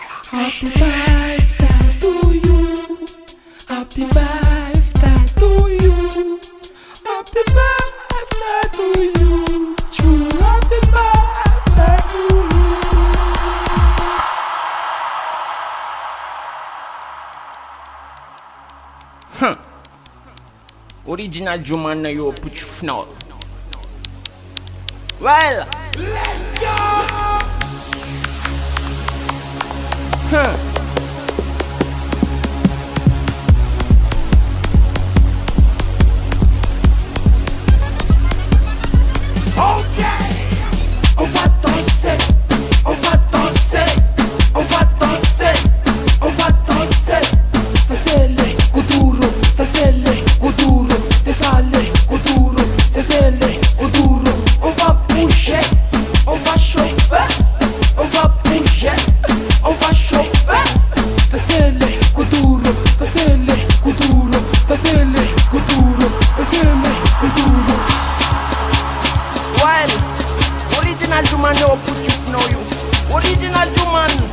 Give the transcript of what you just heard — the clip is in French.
Happy birthday to you. Happy birthday to you. Happy birthday to you. True happy birthday to you. Original Juman yo put you fnot. Well, Let's go. On va danser, on va danser, on va danser, on va danser. Ça c'est les kuduro, ça c'est les kuduro, c'est ça les kuduro, c'est les kuduro. On va bouger, on va chauffer, on va bouger, on va chauffer. Ça c'est les kuduro, ça c'est les kuduro, ça c'est les kuduro, ça c'est les kuduro. well, original Juman yo put you fnot you. Original Juman.